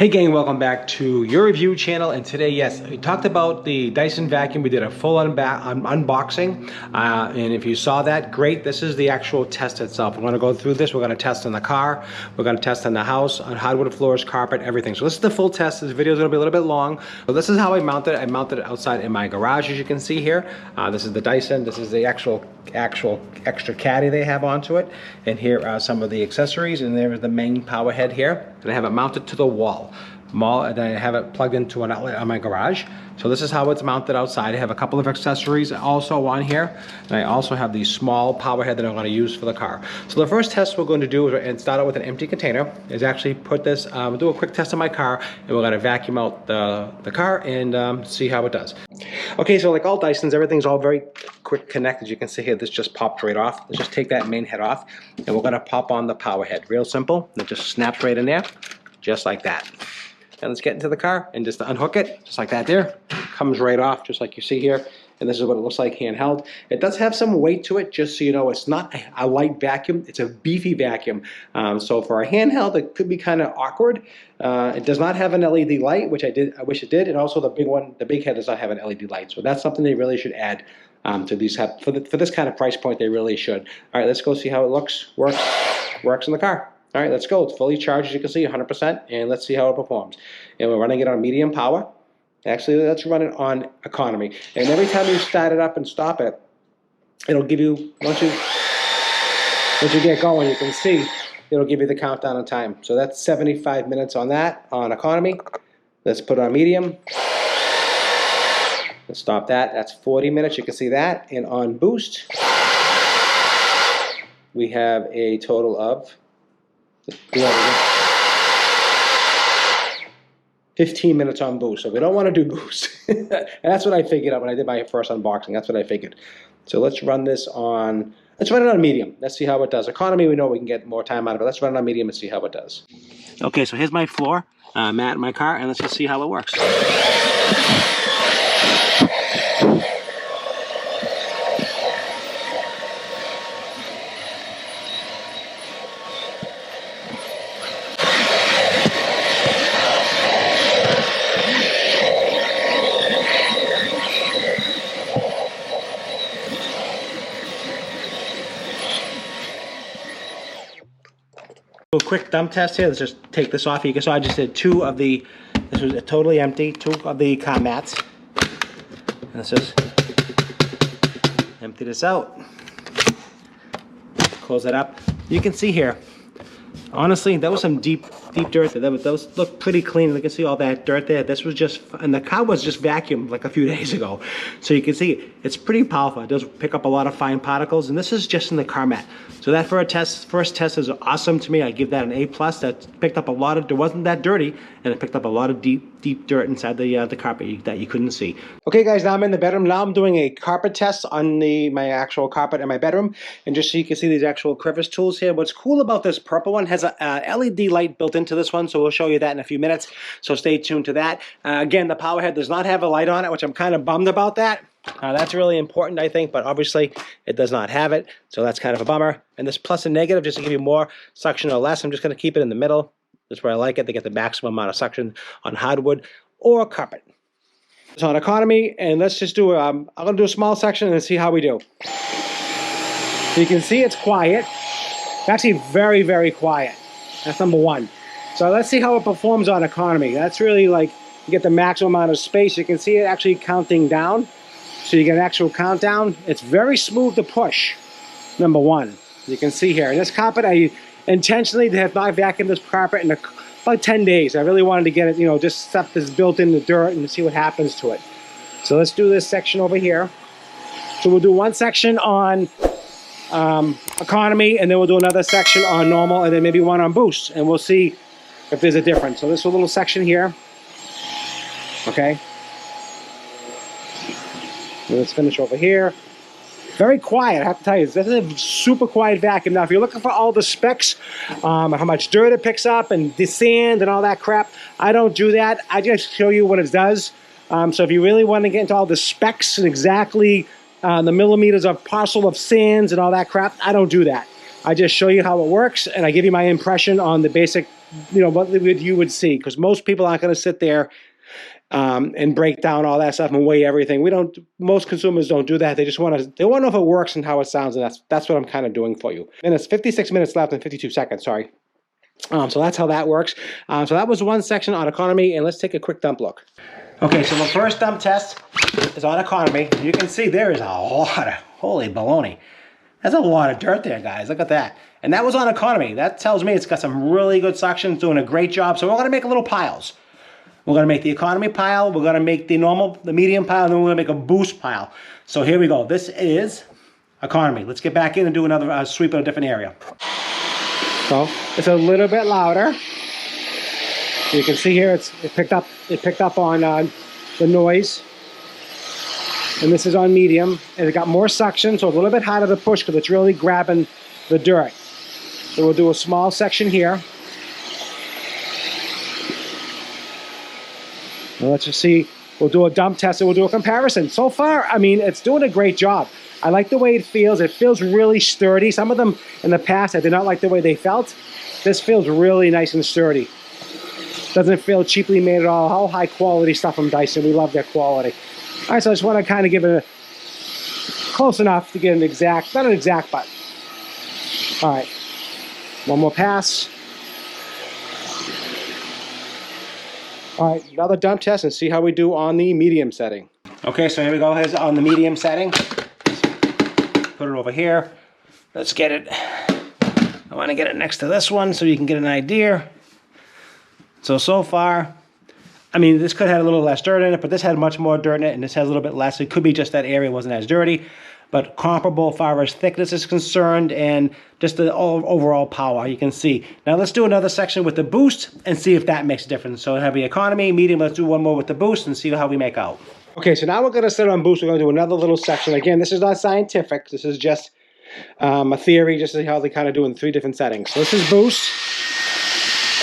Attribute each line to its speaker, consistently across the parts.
Speaker 1: Hey gang, welcome back to your review channel. And today, yes, we talked about the Dyson vacuum. We did a full unboxing, and if you saw that, great. This is the actual test itself. We're going to go through this. We're going to test in the car, we're going to test in the house, on hardwood floors, carpet, everything. So this is the full test. This video is going to be a little bit long. So this is how I mounted it. I mounted it outside in my garage, as you can see here. This is the Dyson. This is the actual extra caddy they have onto it, and here are some of the accessories, and there's the main power head here, and I have it mounted to the wall, and then I have it plugged into an outlet on my garage. So this is how it's mounted outside. I have a couple of accessories also on here, and I also have the small power head that I'm going to use for the car. So the first test we're going to do is, and start out with an empty container, is actually put this, do a quick test on my car, and we're going to vacuum out the car and see how it does. Okay, so like all Dysons, everything's all very quick connect. As you can see here, this just popped right off. Let's just take that main head off, and we're going to pop on the power head. Real simple. It just snaps right in there, just like that. And let's get into the car and just unhook it, just like that there. Comes right off, just like you see here. And this is what it looks like handheld. It does have some weight to it, just so you know. It's not a light vacuum, it's a beefy vacuum. So for a handheld, it could be kind of awkward. It does not have an LED light, which I wish it did. And also the big one, the big head does not have an LED light. So that's something they really should add to these. For this kind of price point, they really should. All right, let's go see how it works in the car. All right, let's go. It's fully charged, as you can see, 100%, and let's see how it performs. And we're running it on medium power. Actually, let's run it on economy. And every time you start it up and stop it, it'll give you, once you get going, you can see, it'll give you the countdown on time. So that's 75 minutes on that, on economy. Let's put it on medium. Let's stop that. That's 40 minutes, you can see that. And on boost, we have a total of 15 minutes on boost. So we don't want to do boost. And that's what I figured out when I did my first unboxing. That's what I figured. So let's run this on, let's run it on medium. Let's see how it does. Economy, we know we can get more time out of it. Let's run it on medium and see how it does. Okay, so here's my floor mat in my car, and let's just see how it works. A quick thumb test here. Let's just take this off. You can see I just did two of the, this was totally empty, two of the car mats. Let's just empty this out. Close that up. You can see here, honestly, that was some deep dirt there. Those look pretty clean. You can see all that dirt there. This was just, and the car was just vacuumed like a few days ago. So you can see it's pretty powerful. It does pick up a lot of fine particles, and this is just in the car mat. So that for a test, first test is awesome to me. I give that an A+. That picked up a lot of, it wasn't that dirty, and it picked up a lot of deep dirt inside the carpet that you couldn't see. Okay guys, now I'm in the bedroom. Now I'm doing a carpet test on my actual carpet in my bedroom. And just so you can see these actual crevice tools here. What's cool about this purple one has a LED light built into this one, so we'll show you that in a few minutes. So stay tuned to that. Again, the power head does not have a light on it, which I'm kind of bummed about that. That's really important, I think, but obviously it does not have it, so that's kind of a bummer. And this plus and negative, just to give you more suction or less, I'm just going to keep it in the middle. That's where I like it. They get the maximum amount of suction on hardwood or carpet. So on economy, and let's just do, I'm going to do a small section and see how we do. So you can see it's quiet. It's actually very, very quiet. That's number one. So let's see how it performs on economy. That's really like, you get the maximum amount of space. You can see it actually counting down. So you get an actual countdown. It's very smooth to push, number one. You can see here. In this carpet, I intentionally have not vacuumed this carpet in about 10 days. I really wanted to get it, you know, just stuff that's built in the dirt and see what happens to it. So let's do this section over here. So we'll do one section on economy, and then we'll do another section on normal, and then maybe one on boost, and we'll see if there's a difference. So this little section here. Okay. Let's finish over here. Very quiet, I have to tell you. This is a super quiet vacuum. Now, if you're looking for all the specs, how much dirt it picks up and the sand and all that crap, I don't do that. I just show you what it does. So if you really want to get into all the specs and exactly the millimeters of parcel of sands and all that crap, I don't do that. I just show you how it works, and I give you my impression on the basic you know, what you would see, because most people aren't going to sit there and break down all that stuff and weigh everything. Most consumers don't do that. They just want to know if it works and how it sounds, and that's what I'm kind of doing for you. And it's 56 minutes left and 52 seconds, sorry. So that's how that works. So that was one section on economy, and let's take a quick dump look. Okay, so the first dump test is on economy. You can see there is a lot of, holy baloney. That's a lot of dirt there, guys. Look at that. And that was on economy. That tells me it's got some really good suction. It's doing a great job. So we're going to make little piles. We're going to make the economy pile. We're going to make the normal, the medium pile, and then we're going to make a boost pile. So here we go. This is economy. Let's get back in and do another sweep in a different area. So it's a little bit louder. You can see here it picked up on the noise. And this is on medium, and it got more suction, so a little bit harder to push because it's really grabbing the dirt. So we'll do a small section here. Now let's just see, we'll do a dump test and we'll do a comparison. So far, I mean, it's doing a great job. I like the way it feels. It feels really sturdy. Some of them in the past, I did not like the way they felt. This feels really nice and sturdy. Doesn't feel cheaply made at all high quality stuff from Dyson. We love their quality. All right, so I just want to kind of give it a close enough to get an exact, not an exact, but. All right, one more pass. All right, another dump test and see how we do on the medium setting. Okay, so here we go, here's on the medium setting. Put it over here. Let's get it. I want to get it next to this one so you can get an idea. So far, I mean, this could have a little less dirt in it, but this had much more dirt in it, and this has a little bit less. It could be just that area wasn't as dirty, but comparable as far as thickness is concerned and just the overall power, you can see. Now let's do another section with the boost and see if that makes a difference. So heavy economy, medium, let's do one more with the boost and see how we make out. Okay, so now we're going to sit on boost. We're going to do another little section. Again, this is not scientific. This is just a theory, just to see how they kind of do in 3 different settings. So this is boost,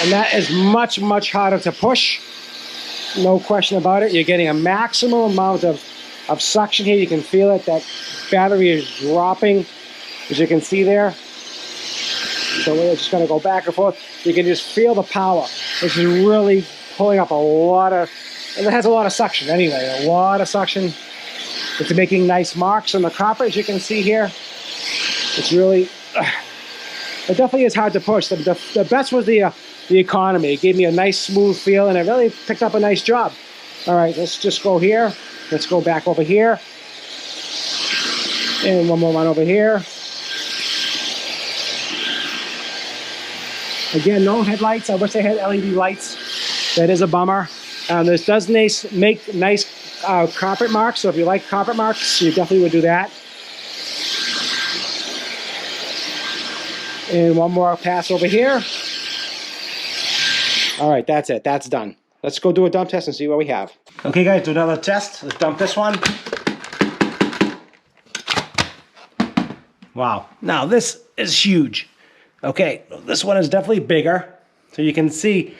Speaker 1: and that is much, much harder to push. No question about it. You're getting a maximum amount of suction here. You can feel it. That battery is dropping, as you can see there. So we're just going to go back and forth. You can just feel the power. This is really pulling up a lot of, and it has a lot of suction anyway, a lot of suction. It's making nice marks on the copper, as you can see here. It's really, it definitely is hard to push. The best was the economy. It gave me a nice smooth feel, and it really picked up a nice job. All right, let's just go here. Let's go back over here. And one more one over here. Again, no headlights. I wish they had LED lights. That is a bummer. This does make nice carpet marks, so if you like carpet marks, you definitely would do that. And one more pass over here. All right, that's it. That's done. Let's go do a dump test and see what we have. Okay, guys, do another test. Let's dump this one. Wow. Now, this is huge. Okay, this one is definitely bigger. So you can see.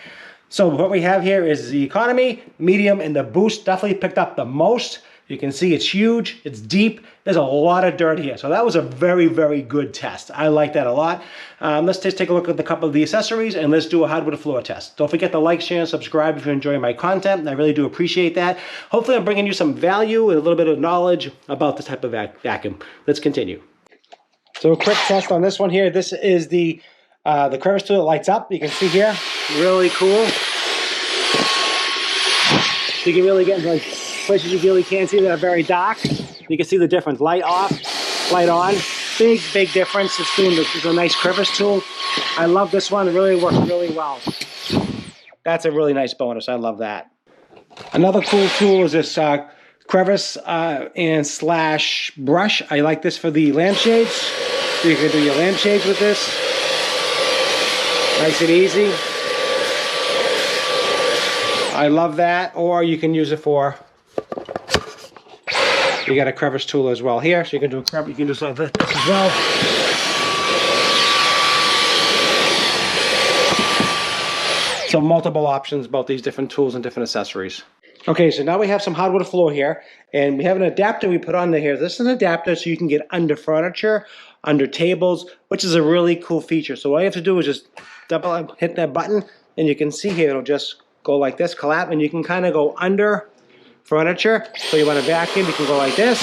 Speaker 1: So what we have here is the economy, medium, and the boost definitely picked up the most. You can see it's huge, it's deep, there's a lot of dirt here. So that was a very, very good test. I like that a lot. Let's just take a look at a couple of the accessories and let's do a hardwood floor test. Don't forget to like, share, and subscribe if you enjoy my content. I really do appreciate that. Hopefully I'm bringing you some value and a little bit of knowledge about this type of vacuum. Let's continue. So a quick test on this one here. This is the Crevice tool that lights up. You can see here, really cool. So you can really get into like places you really can't see that are very dark. You can see the difference. Light off, light on. Big, big difference. It's a nice Crevice tool. I love this one. It really works really well. That's a really nice bonus. I love that. Another cool tool is this Crevice and slash brush. I like this for the lampshades. So you can do your lampshades with this. Nice and easy. I love that. Or you can use it for, you got a Crevice tool as well here. So you can do a Crevice, you can do something like this as well. So multiple options about these different tools and different accessories. Okay, so now we have some hardwood floor here, and we have an adapter we put on here. This is an adapter so you can get under furniture, under tables, which is a really cool feature. So all you have to do is just hit that button, and you can see here it'll just go like this, collapse, and you can kind of go under furniture. So you want to vacuum, you can go like this.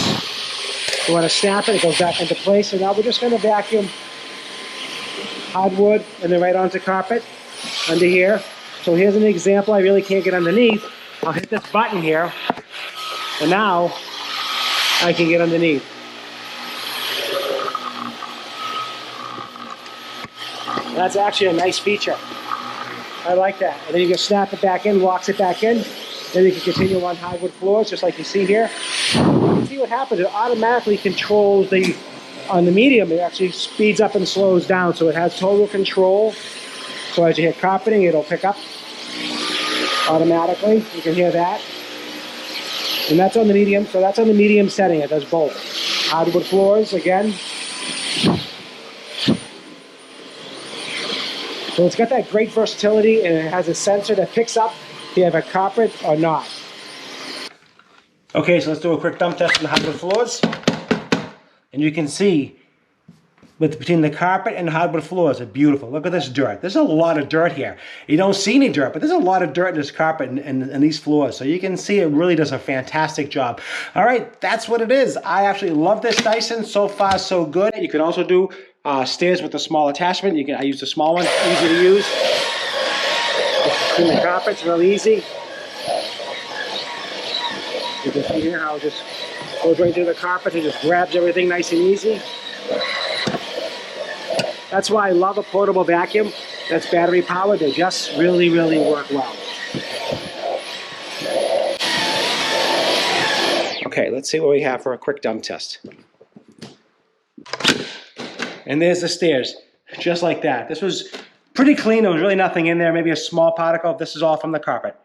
Speaker 1: You want to snap it, it goes back into place. So now we're just going to vacuum hardwood and then right onto carpet under here. So here's an example. I really can't get underneath. I'll hit this button here, and now I can get underneath. That's actually a nice feature. I like that. And then you can snap it back in, locks it back in. Then you can continue on hardwood floors, just like you see here. You can see what happens. It automatically controls on the medium, it actually speeds up and slows down. So it has total control. So as you hit carpeting, it'll pick up automatically. You can hear that. And that's on the medium. So that's on the medium setting. It does both. Hardwood floors, again. So it's got that great versatility, and it has a sensor that picks up if you have a carpet or not. Okay, so let's do a quick dump test on the hardwood floors. And you can see between the carpet and hardwood floors are beautiful. Look at this dirt. There's a lot of dirt here. You don't see any dirt, but there's a lot of dirt in this carpet and these floors. So you can see it really does a fantastic job. All right, that's what it is. I actually love this Dyson. So far, so good. You can also do stairs with a small attachment. I use the small one, easy to use. Just clean the carpets, really easy. You can see here how it just goes right through the carpet and just grabs everything nice and easy. That's why I love a portable vacuum that's battery powered. They just really, really work well. Okay, let's see what we have for a quick dump test. And there's the stairs, just like that. This was pretty clean. There was really nothing in there, maybe a small particle. This is all from the carpet.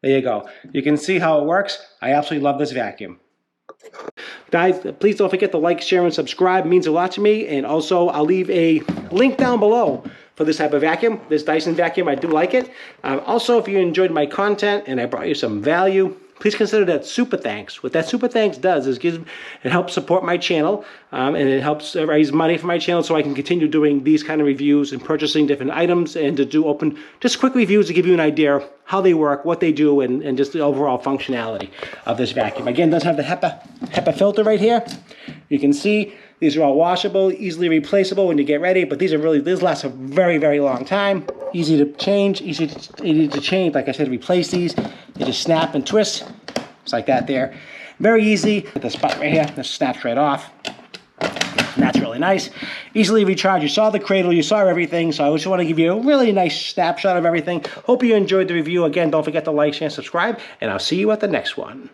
Speaker 1: There you go. You can see how it works. I absolutely love this vacuum. Guys, please don't forget to like, share, and subscribe. It means a lot to me. And also, I'll leave a link down below for this type of vacuum, this Dyson vacuum. I do like it. Also, if you enjoyed my content and I brought you some value, please consider that super thanks. What that super thanks does is it helps support my channel, and it helps raise money for my channel so I can continue doing these kind of reviews and purchasing different items, and to do just quick reviews to give you an idea how they work, what they do, and just the overall functionality of this vacuum. Again, it does have the HEPA filter right here. You can see these are all washable, easily replaceable when you get ready, but these last a very, very long time. Easy to change, easy to change. Like I said, replace these. You just snap and twist, just like that there. Very easy. This button right here, this snaps right off. And that's really nice. Easily recharge. You saw the cradle, you saw everything, so I just want to give you a really nice snapshot of everything. Hope you enjoyed the review. Again, don't forget to like, share, and subscribe, and I'll see you at the next one.